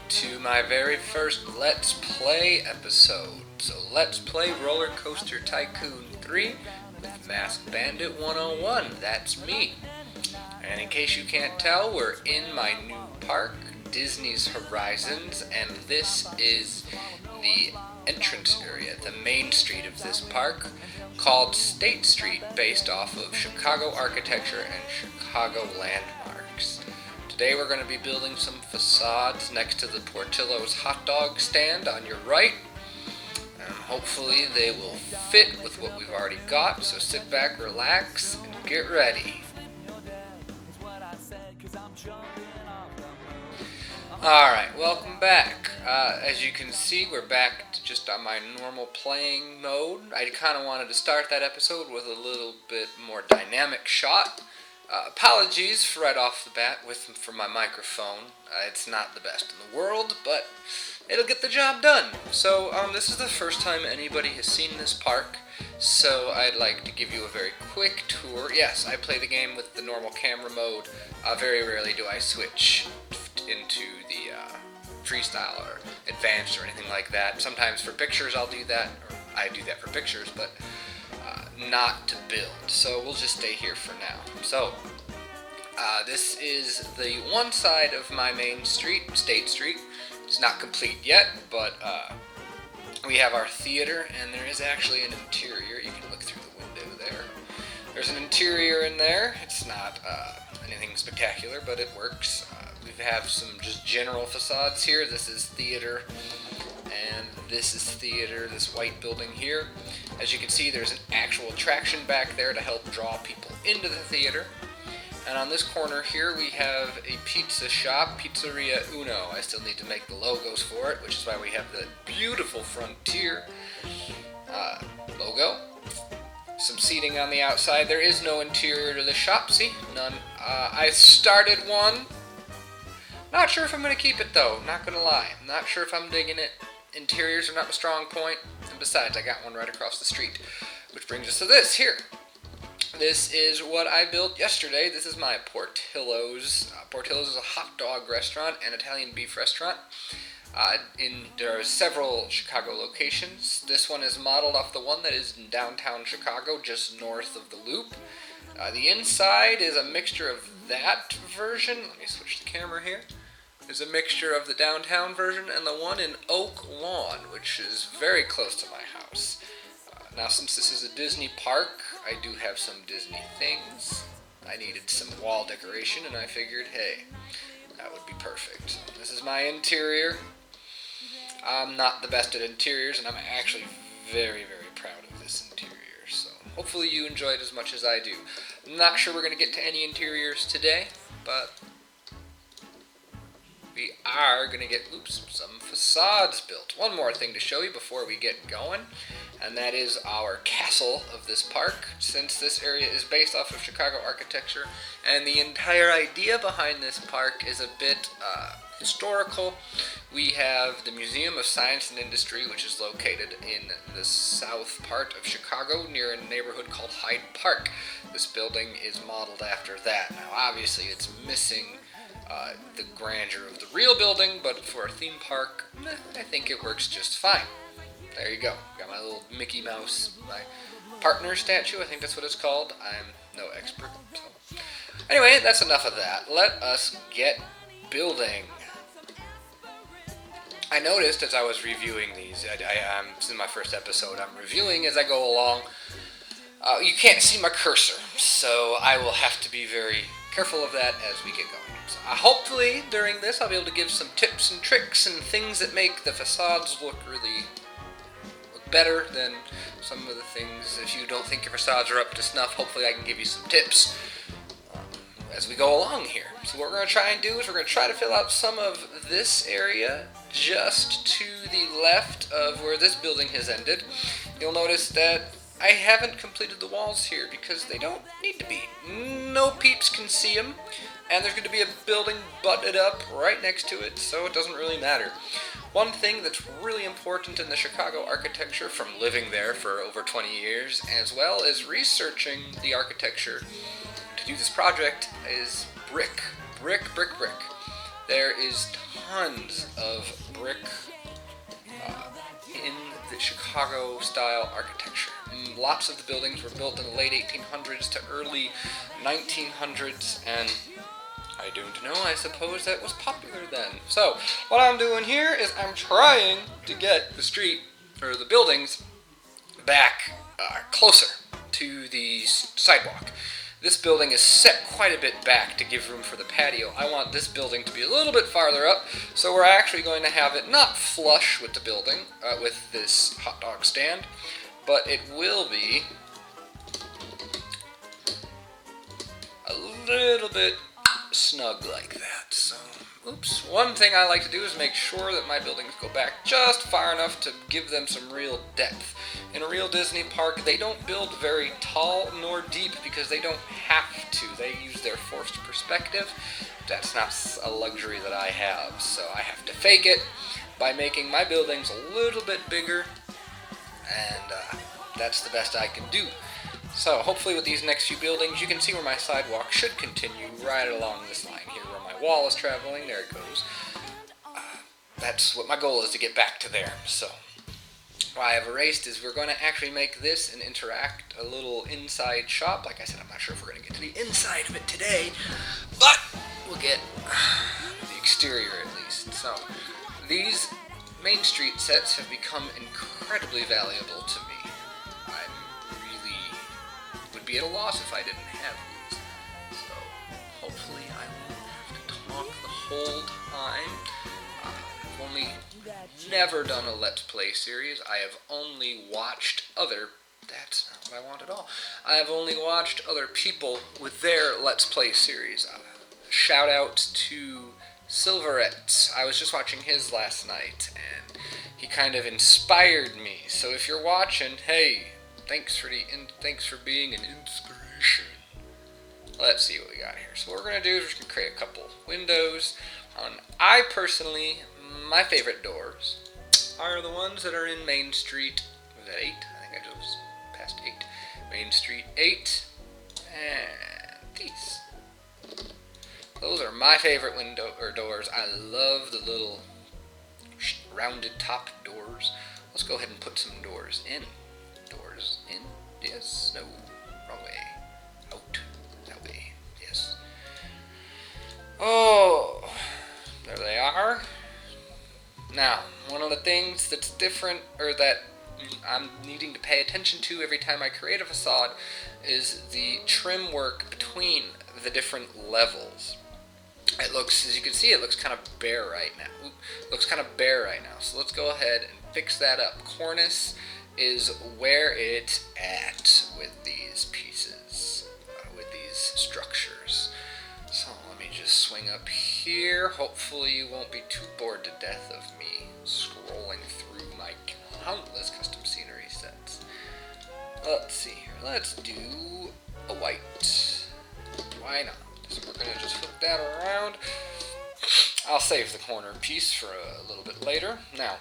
to my very first Let's Play episode. So let's play Roller Coaster Tycoon 3 with Masked Bandit 101. That's me. And in case you can't tell, we're in my new park, Disney's Horizons, and this is the entrance area, the main street of this park, called State Street, based off of Chicago architecture and Chicago landmarks. Today we're going to be building some facades next to the Portillo's hot dog stand on your right, and hopefully they will fit with what we've already got, so sit back, relax, and get ready. Alright, welcome back. As you can see, we're back to just on my normal playing mode. I kind of wanted to start that episode with a little bit more dynamic shot. Apologies for right off the bat for my microphone. It's not the best in the world, but it'll get the job done. So this is the first time anybody has seen this park, so I'd like to give you a very quick tour. Yes, I play the game with the normal camera mode. Very rarely do I switch into the freestyle or advanced or anything like that. Sometimes for pictures I'll do that, or I do that for pictures, but not to build. So we'll just stay here for now. So this is the one side of my main street, State Street. It's not complete yet, but we have our theater, and there is actually an interior. You can look through the window there. There's an interior in there. It's not anything spectacular, but it works. We have some just general facades here. This is theater, and this is theater, this white building here. As you can see, there's an actual attraction back there to help draw people into the theater. And on this corner here, we have a pizza shop, Pizzeria Uno. I still need to make the logos for it, which is why we have the beautiful Frontier logo. Some seating on the outside. There is no interior to the shop, see? None. I started one. Not sure if I'm going to keep it, though. Not going to lie. I'm not sure if I'm digging it. Interiors are not my strong point. And besides, I got one right across the street. Which brings us to this here. This is what I built yesterday. This is my Portillo's. Portillo's is a hot dog restaurant and Italian beef restaurant. There are several Chicago locations. This one is modeled off the one that is in downtown Chicago, just north of the Loop. The inside is a mixture of that version. Let me switch the camera here. There's a mixture of the downtown version and the one in Oak Lawn, which is very close to my house. Now, since this is a Disney park, I do have some Disney things. I needed some wall decoration, and I figured, hey, that would be perfect. So this is my interior. I'm not the best at interiors, and I'm actually very, very proud of this interior. So hopefully you enjoy it as much as I do. I'm not sure we're going to get to any interiors today, but we are going to get, some facades built. One more thing to show you before we get going, and that is our castle of this park. Since this area is based off of Chicago architecture, and the entire idea behind this park is a bit historical, we have the Museum of Science and Industry, which is located in the south part of Chicago near a neighborhood called Hyde Park. This building is modeled after that. Now, obviously, it's missing the grandeur of the real building, but for a theme park, I think it works just fine. There you go. Got my little Mickey Mouse, my partner statue, I think that's what it's called. I'm no expert. So. Anyway, that's enough of that. Let us get building. I noticed as I was reviewing these, this is my first episode, I'm reviewing as I go along. You can't see my cursor, so I will have to be very careful of that as we get going. So, hopefully, during this, I'll be able to give some tips and tricks and things that make the facades look better than some of the things. If you don't think your facades are up to snuff, hopefully I can give you some tips as we go along here. So what we're going to try and do is we're going to try to fill out some of this area just to the left of where this building has ended. You'll notice that I haven't completed the walls here because they don't need to be. No peeps can see them, and there's going to be a building butted up right next to it, so it doesn't really matter. One thing that's really important in the Chicago architecture, from living there for over 20 years, as well as researching the architecture to do this project, is brick. Brick, brick, brick. There is tons of brick in the Chicago-style architecture. Lots of the buildings were built in the late 1800s to early 1900s, and I don't know, I suppose that was popular then. So, what I'm doing here is I'm trying to get the street, or the buildings, back closer to the sidewalk. This building is set quite a bit back to give room for the patio. I want this building to be a little bit farther up, so we're actually going to have it not flush with the building, with this hot dog stand, but it will be a little bit snug like that. So, oops. One thing I like to do is make sure that my buildings go back just far enough to give them some real depth. In a real Disney park, they don't build very tall nor deep because they don't have to. They use their forced perspective. That's not a luxury that I have, so I have to fake it by making my buildings a little bit bigger, and that's the best I can do. So hopefully with these next few buildings, you can see where my sidewalk should continue right along this line here, where my wall is traveling. There it goes. That's what my goal is, to get back to there. So what I have erased is we're going to actually make this an a little inside shop. Like I said, I'm not sure if we're going to get to the inside of it today, but we'll get the exterior at least. So these Main Street sets have become incredibly valuable to me. Be at a loss if I didn't have these. So hopefully I won't have to talk the whole time. I've only never done a Let's Play series. I have only watched that's not what I want at all. I have only watched other people with their Let's Play series. Shout out to Silverette. I was just watching his last night, and he kind of inspired me. So if you're watching, hey, thanks for being an inspiration. Let's see what we got here. So what we're going to do is we're just going to create a couple windows. I personally, my favorite doors are the ones that are in Main Street. Was that 8? I think I just passed 8. Main Street 8. And these. Those are my favorite doors. I love the little rounded top doors. Let's go ahead and put some doors in. Doors in, yes, no, wrong way, out, that way, yes. Oh, there they are. Now, one of the things that's different, or that I'm needing to pay attention to every time I create a facade, is the trim work between the different levels. It looks, as you can see, it looks kind of bare right now. So let's go ahead and fix that up. Cornice is where it's at with these pieces, with these structures. So let me just swing up here. Hopefully you won't be too bored to death of me scrolling through my countless custom scenery sets. Let's see here. Let's do a white. Why not? So we're going to just flip that around. I'll save the corner piece for a little bit later. Now,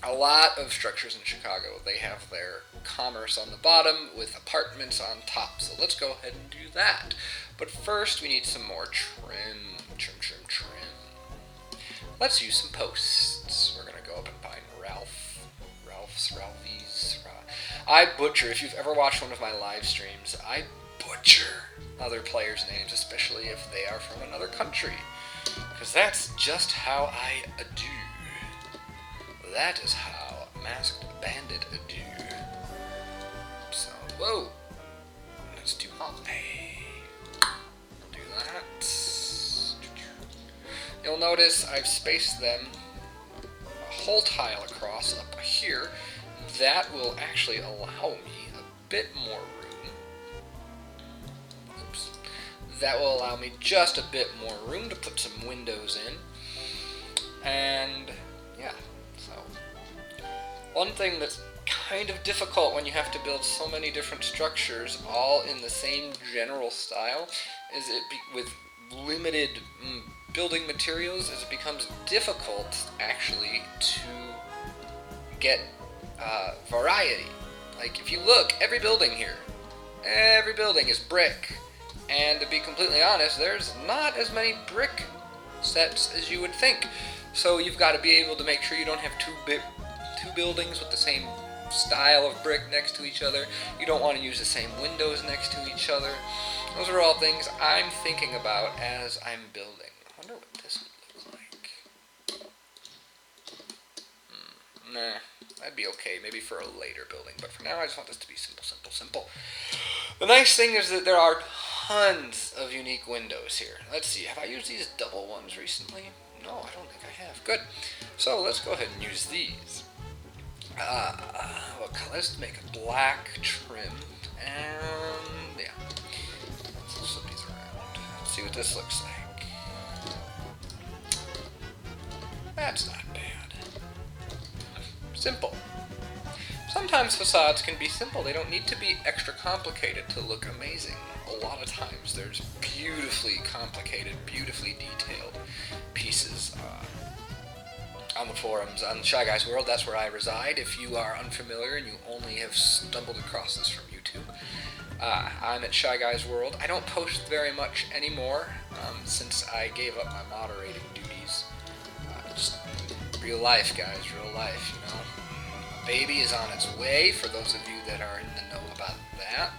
a lot of structures in Chicago, they have their commerce on the bottom with apartments on top. So let's go ahead and do that. But first we need some more trim. Let's use some posts. We're going to go up and find Ralphie's. I butcher, if you've ever watched one of my live streams, I butcher other players' names, especially if they are from another country. Because that's just how I do. That is how Masked Bandit do. So, whoa. Let's do Holiday. Do that. You'll notice I've spaced them a whole tile across up here. That will actually allow me a bit more room. Oops. That will allow me just a bit more room to put some windows in. And, yeah. So, one thing that's kind of difficult when you have to build so many different structures all in the same general style is with limited building materials, is it becomes difficult actually to get variety. Like if you look, every building is brick, and to be completely honest, there's not as many brick sets as you would think. So you've got to be able to make sure you don't have two buildings with the same style of brick next to each other. You don't want to use the same windows next to each other. Those are all things I'm thinking about as I'm building. I wonder what this would look like. Nah, that'd be okay, maybe for a later building, but for now I just want this to be simple, simple, simple. The nice thing is that there are tons of unique windows here. Let's see, have I used these double ones recently? No, I don't think I have. Good. So let's go ahead and use these. What color? Let's make a black trim, and yeah. Let's flip these around. Let's see what this looks like. That's not bad. Simple. Sometimes facades can be simple. They don't need to be extra complicated to look amazing. A lot of times there's beautifully complicated, beautifully detailed pieces on the forums, on Shy Guys World. That's where I reside. If you are unfamiliar and you only have stumbled across this from YouTube, I'm at Shy Guys World. I don't post very much anymore since I gave up my moderating duties. Just real life, guys, real life, you know. Baby is on its way, for those of you that are in the know about that.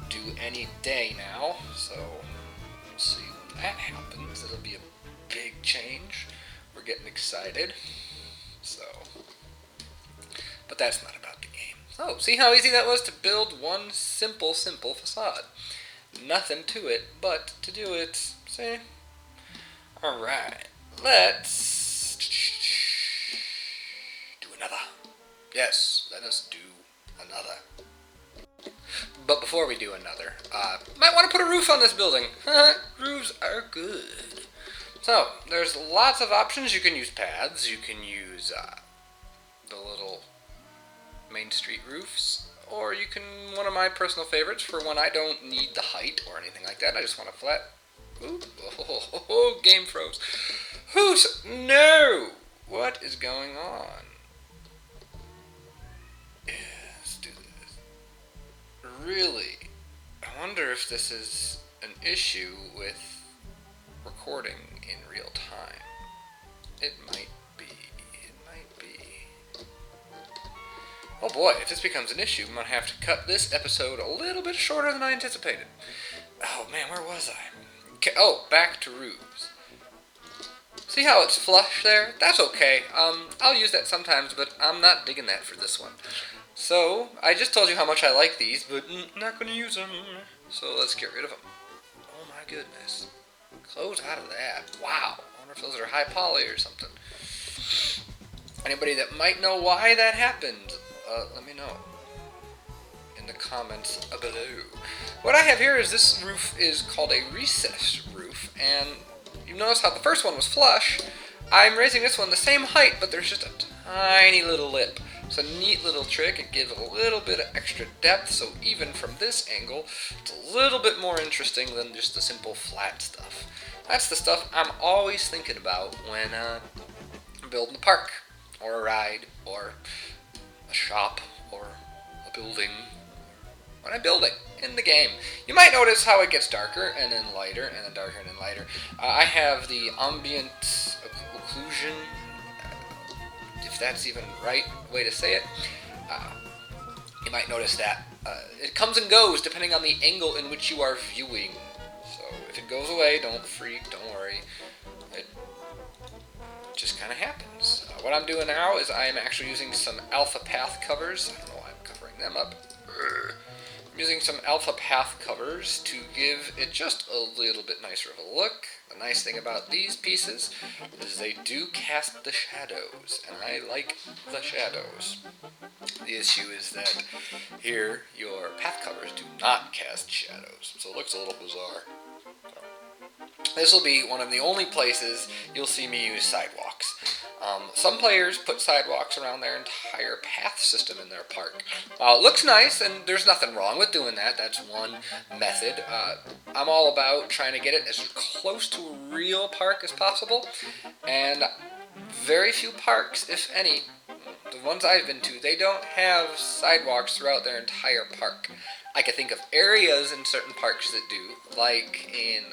Due any day now, so we'll see when that happens. It'll be a big change. We're getting excited. So, but that's not about the game. So, see how easy that was to build one simple facade. Nothing to it, but to do it. See? Alright, let's do another. Yes, let us do another. But before we do another, might want to put a roof on this building. Roofs are good. So, there's lots of options. You can use pads, you can use the little Main Street roofs, or you can, one of my personal favorites for when I don't need the height or anything like that, I just want a flat, ooh, oh, game froze. No! What is going on? Let's do this. Really? I wonder if this is an issue with recording in real time. It might be. It might be. Oh boy, if this becomes an issue, I'm going to have to cut this episode a little bit shorter than I anticipated. Oh man, where was I? Okay, oh, back to roofs. See how it's flush there? That's okay. I'll use that sometimes, but I'm not digging that for this one. So, I just told you how much I like these, but not going to use them. So let's get rid of them. Oh my goodness. Close out of that. Wow. I wonder if those are high poly or something. Anybody that might know why that happened, let me know in the comments below. What I have here is this roof is called a recessed roof, and you notice how the first one was flush. I'm raising this one the same height, but there's just a tiny little lip. It's a neat little trick. It gives a little bit of extra depth, so even from this angle, it's a little bit more interesting than just the simple flat stuff. That's the stuff I'm always thinking about when building a park, or a ride, or a shop, or a building, when I'm building in the game. You might notice how it gets darker, and then lighter, and then darker, and then lighter. I have the ambient occlusion, if that's even the right way to say it. You might notice that it comes and goes depending on the angle in which you are viewing. So if it goes away, don't freak, don't worry. It just kind of happens. What I'm doing now is I'm actually using some alpha path covers. I don't know why I'm covering them up. I'm using some alpha path covers to give it just a little bit nicer of a look. The nice thing about these pieces is they do cast the shadows, and I like the shadows. The issue is that here your path covers do not cast shadows, so it looks a little bizarre. This will be one of the only places you'll see me use sidewalks. Some players put sidewalks around their entire path system in their park. It looks nice, and there's nothing wrong with doing that. That's one method. I'm all about trying to get it as close to a real park as possible, and very few parks, if any, the ones I've been to, they don't have sidewalks throughout their entire park. I can think of areas in certain parks that do, like in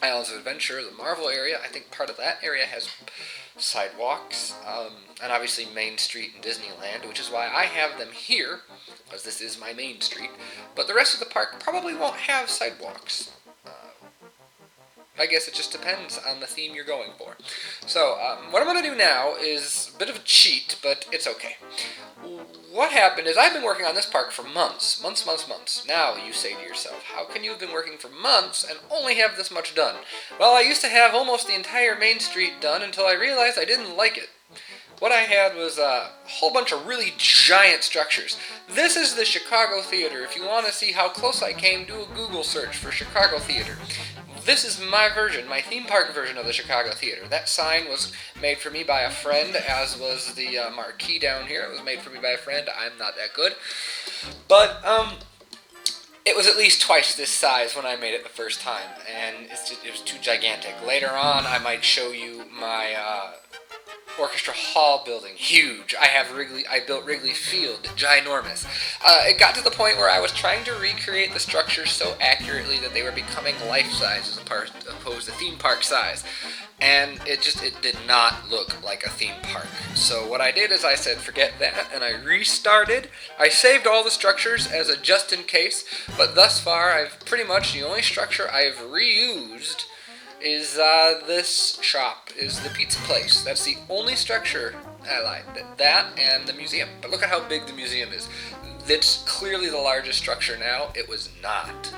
Islands of Adventure, the Marvel area. I think part of that area has sidewalks, and obviously Main Street in Disneyland, which is why I have them here, because this is my main street. But the rest of the park probably won't have sidewalks. I guess it just depends on the theme you're going for. So, what I'm going to do now is a bit of a cheat, but it's okay. What happened is I've been working on this park for months. Now, you say to yourself, how can you have been working for months and only have this much done? Well, I used to have almost the entire Main Street done until I realized I didn't like it. What I had was a whole bunch of really giant structures. This is the Chicago Theater. If you want to see how close I came, do a Google search for Chicago Theater. This is my version, my theme park version of the Chicago Theater. That sign was made for me by a friend, as was the marquee down here. It was made for me by a friend. I'm not that good. But, it was at least twice this size when I made it the first time, and it was too gigantic. Later on, I might show you my Orchestra Hall building, huge. I built Wrigley Field, ginormous. It got to the point where I was trying to recreate the structures so accurately that they were becoming life-size as opposed to theme park size. And it did not look like a theme park. So what I did is I said, forget that, and I restarted. I saved all the structures as a just in case, but thus far, the only structure I've reused is this shop, is the pizza place. That's the only structure I like. That and the museum. But look at how big the museum is. It's clearly the largest structure now. It was not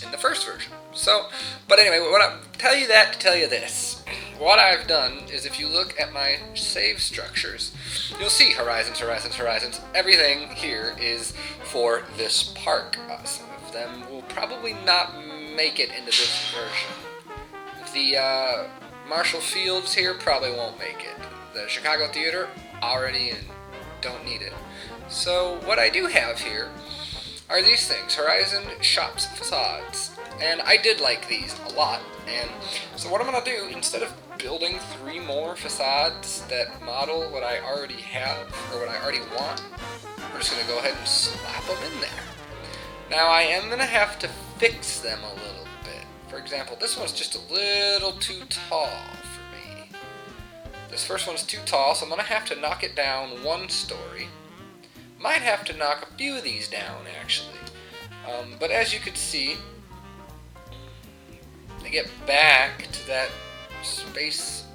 in the first version. So, but anyway, I tell you that to tell you this. What I've done is if you look at my save structures, you'll see horizons. Everything here is for this park. Some of them will probably not make it into this version. The Marshall Fields here probably won't make it. The Chicago Theater, already in, don't need it. So what I do have here are these things, Horizon Shops Facades. And I did like these a lot. And so what I'm going to do, instead of building 3 more facades that model what I already have, or what I already want, we're just going to go ahead and slap them in there. Now I am going to have to fix them a little. For example, this one's just a little too tall for me. This first one's too tall, so I'm going to have to knock it down 1 story. Might have to knock a few of these down, actually. But as you can see, to get back to that space,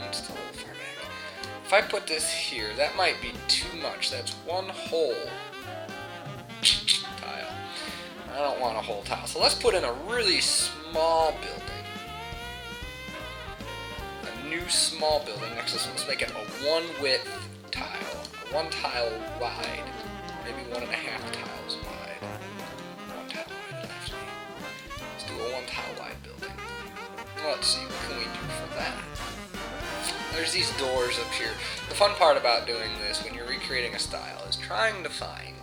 it's still a little far back. If I put this here, that might be too much. That's 1 whole tile. I don't want a whole tile. So let's put in a really small building. A new small building next to this one. Let's make it a 1 width tile. 1 tile wide. Maybe 1.5 tiles wide. 1 tile wide, actually. Let's do a 1 tile wide building. Let's see, what can we do for that? There's these doors up here. The fun part about doing this when you're recreating a style is trying to find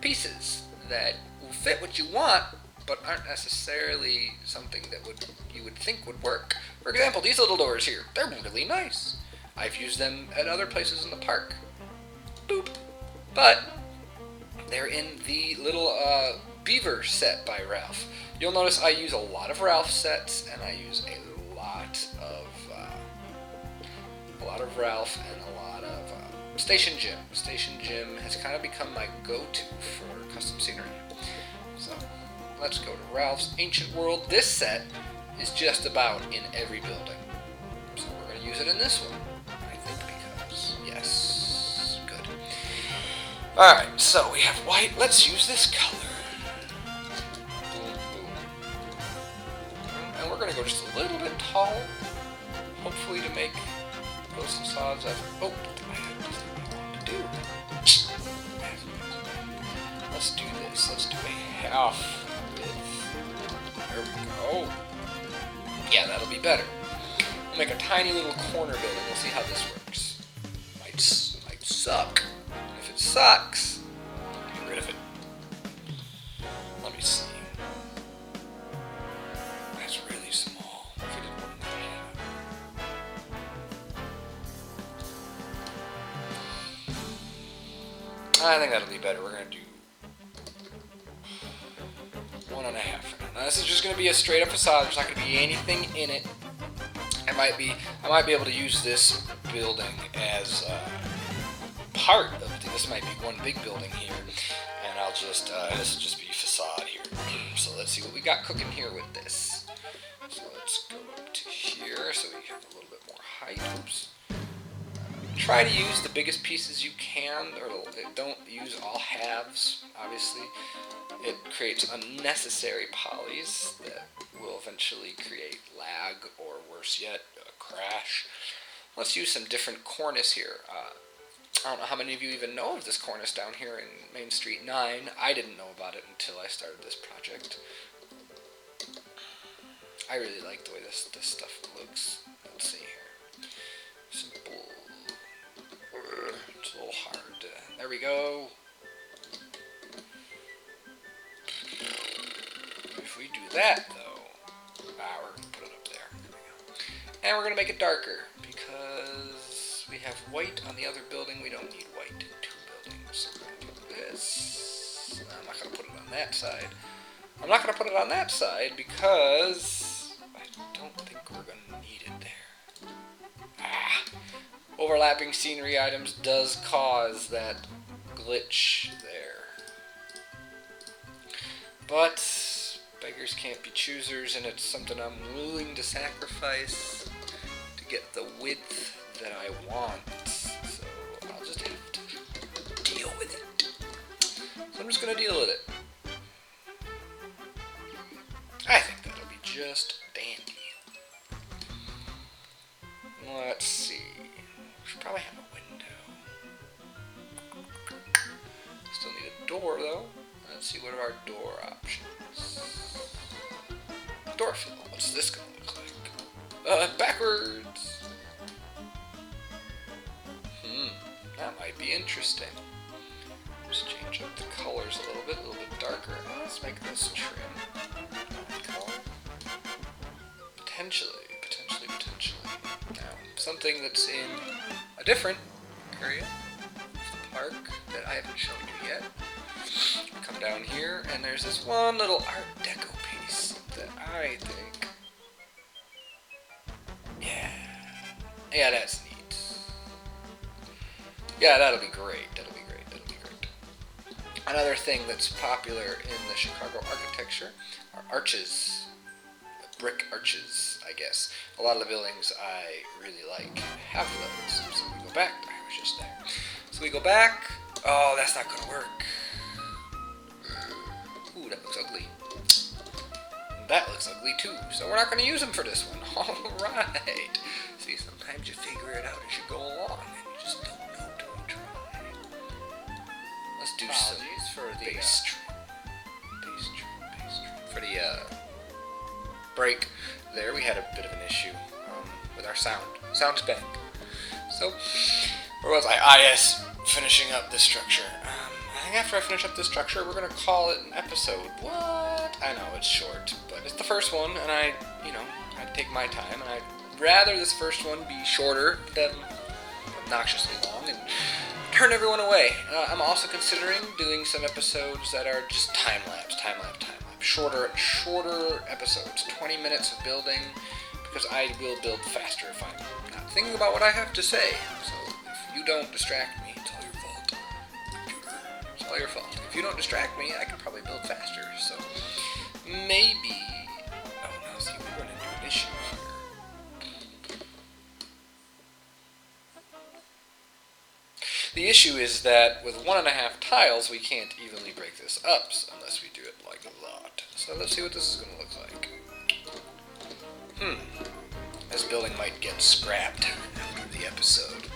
pieces that will fit what you want, but aren't necessarily something that you would think would work. For example, these little doors here, they're really nice. I've used them at other places in the park. Boop. But they're in the little beaver set by Ralph. You'll notice I use a lot of Ralph sets, and I use a lot of Ralph and a lot of Station Gym. Station Gym has kind of become my go-to for custom scenery. So let's go to Ralph's Ancient World. This set is just about in every building. So we're going to use it in this one, I think, because, yes, good. Alright, so we have white. Let's use this color. Boom, boom. And we're going to go just a little bit taller, hopefully to make those facades as... Oh, I have just what I want to do. Let's do this. Let's do a half width. There we go. Yeah, that'll be better. We'll make a tiny little corner building. We'll see how this works. Might suck. If it sucks, get rid of it. Let me see. That's really small. If I did 1.5. I think that'll be better. We're going to do 1.5. Now, This is just going to be a straight up facade. There's not going to be anything in it. I might be able to use this building as part of this. Might be one big building here, and I'll just this will just be facade here. So let's see what we got cooking here with this. So let's go up to here so we have a little bit more height. Oops. Try to use the biggest pieces you can, or don't use all halves, obviously. It creates unnecessary polys that will eventually create lag, or worse yet, a crash. Let's use some different cornice here. I don't know how many of you even know of this cornice down here in Main Street 9. I didn't know about it until I started this project. I really like the way this stuff looks. Let's see here. Simple. It's a little hard. There we go. If we do that, though, we're going to put it up there. There we go. And we're going to make it darker, because we have white on the other building. We don't need white in two buildings. So we're going to do this. I'm not going to put it on that side. I'm not going to put it on that side, because I don't think we're going to need it there. Overlapping scenery items does cause that glitch there. But beggars can't be choosers, and it's something I'm willing to sacrifice to get the width that I want. So I'll just have to deal with it. So I'm just going to deal with it. I think that'll be just dandy. Let's see. Should probably have a window. Still need a door though. Let's see, what are our door options? Door fill. What's this gonna look like? Backwards. That might be interesting. Just change up the colors a little bit darker. Let's make this trim. Color. Potentially. Now, something that's in a different area of the park that I haven't shown you yet. Come down here, and there's this one little Art Deco piece that I think, yeah, that's neat. Yeah, that'll be great. Another thing that's popular in the Chicago architecture are arches. Brick arches, I guess. A lot of the buildings I really like have those. So we go back. I was just there. So we go back. Oh, that's not going to work. Ooh, that looks ugly. That looks ugly too. So we're not going to use them for this one. Alright. See, sometimes you figure it out as you go along, and you just don't know till you try. Let's do some for the base trim. For the break there, we had a bit of an issue with our sound. Sound's back. So, where was I? Yes, finishing up this structure. I think after I finish up this structure, we're going to call it an episode. What? I know, it's short, but it's the first one, and I take my time, and I'd rather this first one be shorter than obnoxiously long, and turn everyone away. I'm also considering doing some episodes that are just time-lapse. Shorter episodes, 20 minutes of building, because I will build faster if I'm not thinking about what I have to say. So if you don't distract me, it's all your fault. Computer, it's all your fault. If you don't distract me, I can probably build faster. So maybe. Oh no, see, we're going into an issue here. The issue is that with 1.5 tiles, we can't evenly break this up unless we do it like a lot. So let's see what this is going to look like. This building might get scrapped after the episode.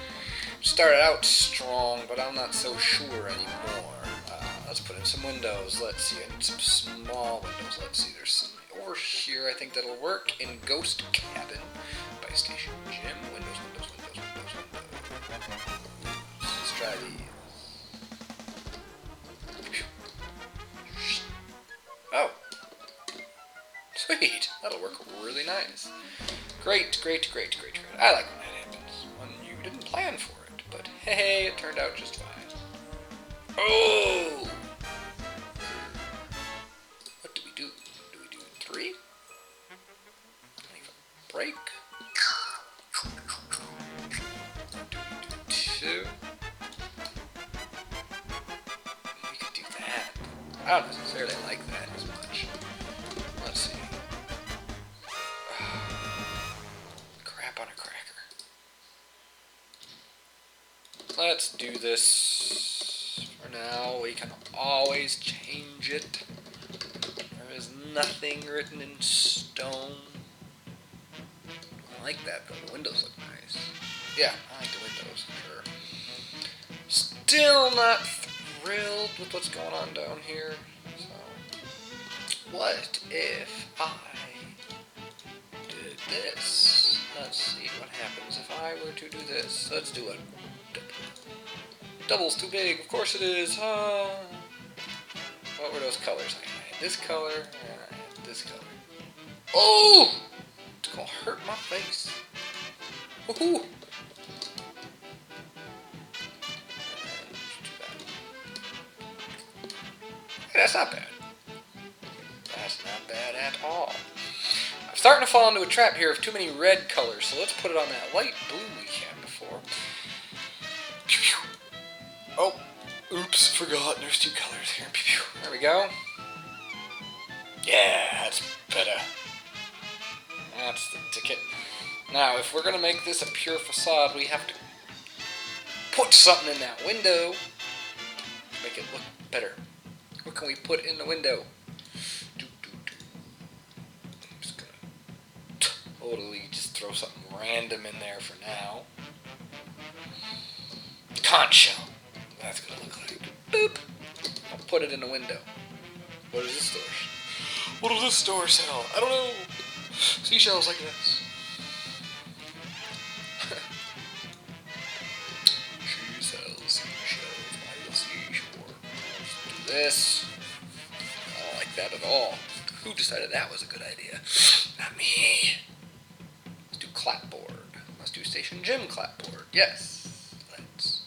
Started out strong, but I'm not so sure anymore. Let's put in some windows. Let's see, I need some small windows. Let's see, there's some over here. I think that'll work in Ghost Cabin by Station Gym. Windows. Let's try these. Oh. Sweet. That'll work really nice. Great. I like when that happens. When you didn't plan for it. But hey, it turned out just fine. Oh! What do we do? Do we do 3. Leave a break. 2. We could do that. I don't necessarily like that as much. Let's see. Crap on a cracker. Let's do this for now. We can always change it. There is nothing written in stone. I like that though. The windows look nice. Yeah, I like the windows for sure. Still not thrilled with what's going on down here. So, what if I did this? Let's see what happens if I were to do this. Let's do it. Double's too big. Of course it is. What were those colors? I had this color and I had this color. Oh! It's gonna hurt my face. Woohoo! Hey, that's not bad. That's not bad at all. I'm starting to fall into a trap here of too many red colors, so let's put it on that light blue we had before. Oh, oops, forgot. There's 2 colors here. There we go. Yeah, that's better. That's the ticket. Now, if we're going to make this a pure facade, we have to put something in that window to make it look better. What can we put in the window? I'm just going to totally just throw something random in there for now. Conch shell. That's going to look like. Boop. I'll put it in the window. What does this store? What does this store sell? I don't know. Seashells like this. She sells seashells by the seashore. Let's do this. I don't like that at all. Who decided that was a good idea? Not me. Let's do clapboard. Let's do Station Gym clapboard. Yes. Let's.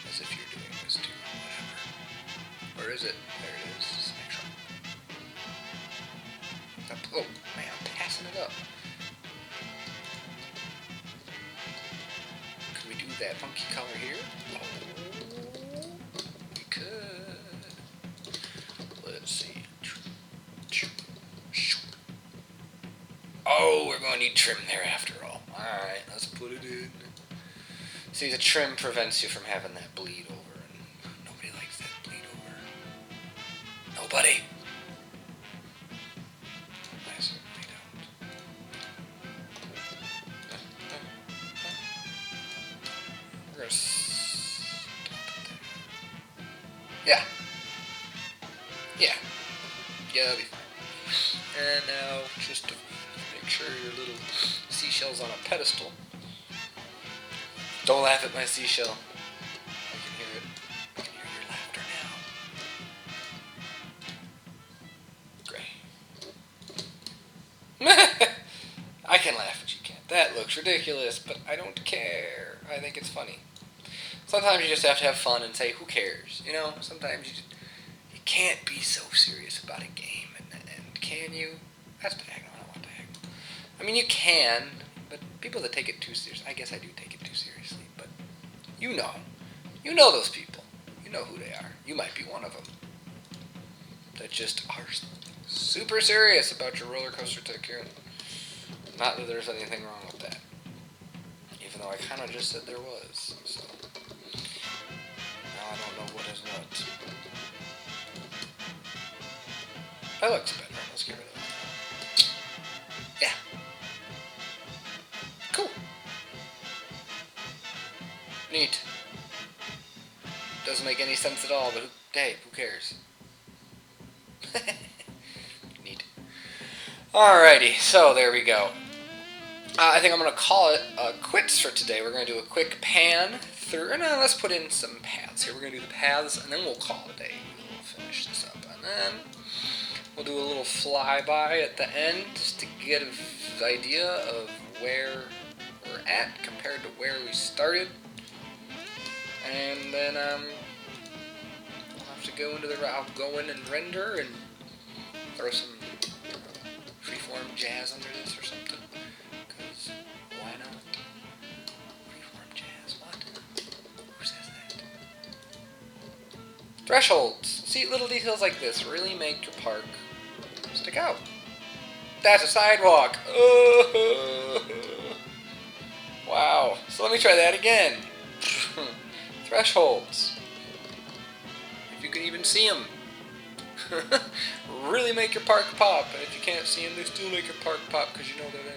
As if you're doing this too. Whatever. Where is it? There it is. Just make sure. Oh, man, I'm passing it up. Could we do that funky color here? Oh, we could. Let's see. Oh, we're going to need trim there after all. Alright, let's put it in. See, the trim prevents you from having that bleed over, and nobody likes that bleed over. Nobody. I certainly don't. We're going to stop it there. Yeah. Yeah. Yeah, that'll be fine. And now, just to make sure your little seashell's on a pedestal. Don't laugh at my seashell. I can hear it. I can hear your laughter now. Great. I can laugh, but you can't. That looks ridiculous, but I don't care. I think it's funny. Sometimes you just have to have fun and say, who cares? You know, sometimes you can't be so serious about a game, and can you? That's diagonal. I don't want diagonal. I mean, you can, but people that take it too seriously, I guess I do take it too seriously, but you know those people. You know who they are. You might be one of them that just are super serious about your roller coaster tycoon. Not that there's anything wrong with that, even though I kind of just said there was. So now I don't know what is what. That looks better. Let's get rid of that. Yeah. Cool. Neat. Doesn't make any sense at all, but hey, who cares? Neat. Alrighty, so there we go. I think I'm going to call it quits for today. We're going to do a quick pan through, and let's put in some paths here. We're going to do the paths, and then we'll call it a day. We'll finish this up, and then we'll do a little flyby at the end just to get an idea of where we're at compared to where we started. And then we'll have to go into I'll go in and render and throw some jazz under this or something. Because why not? Freeform jazz, what? Who says that? Thresholds. See, little details like this really make your park stick out. That's a sidewalk. Wow. So let me try that again. Thresholds. If you can even see them. Really make your park pop. And if you can't see them, they still make your park pop because you know they're there.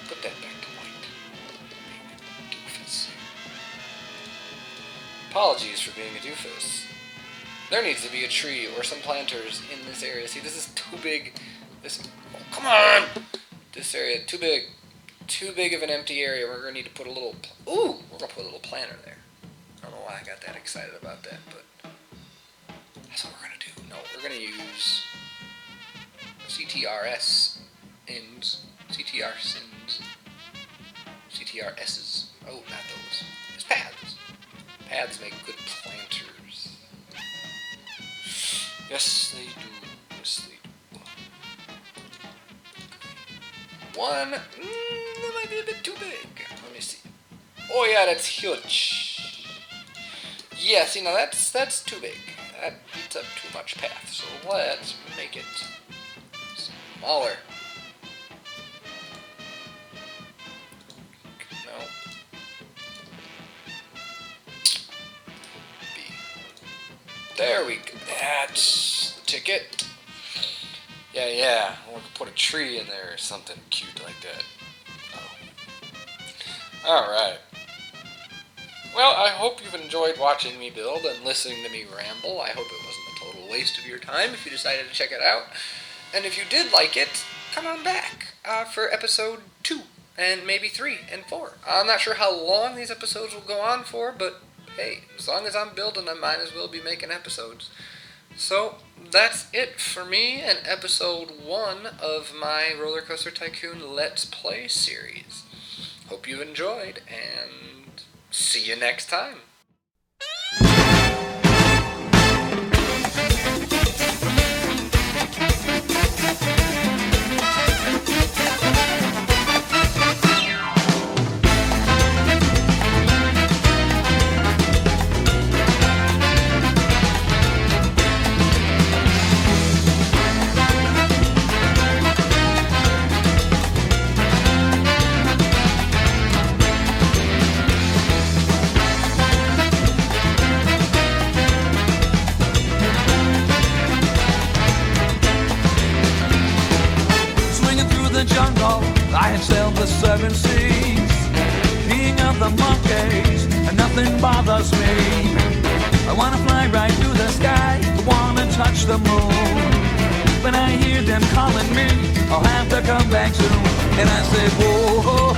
Put that back to white. Doofus. Apologies for being a doofus. There needs to be a tree or some planters in this area. See, this is too big. Oh, come on! This area, too big. Too big of an empty area. We're going to need to put a little... Ooh! We're going to put a little planter there. I don't know why I got that excited about that, but... That's what we're going to do. No, we're going to use... CTRS ins. CTR sins. CTRSs. Oh, not those. It's paths. Paths make good planters. Yes, they do. Yes, they do. One. That might be a bit too big. Let me see. Oh yeah, that's huge. Yeah, see, now that's too big. That eats up too much path. So let's make it smaller. No. B. There we go. That's the ticket. Yeah. We'll put a tree in there or something cute like that. Oh. Alright. Well, I hope you've enjoyed watching me build and listening to me ramble. I hope it wasn't a total waste of your time if you decided to check it out. And if you did like it, come on back for episode 2 and maybe 3 and 4. I'm not sure how long these episodes will go on for, but hey, as long as I'm building, I might as well be making episodes. So, that's it for me and episode 1 of my Roller Coaster Tycoon Let's Play series. Hope you enjoyed, and see you next time. Jungle, I have sailed the 7 seas, king of the monkeys, and nothing bothers me. I wanna fly right through the sky, I wanna touch the moon. When I hear them calling me, I'll have to come back soon. And I said, whoa,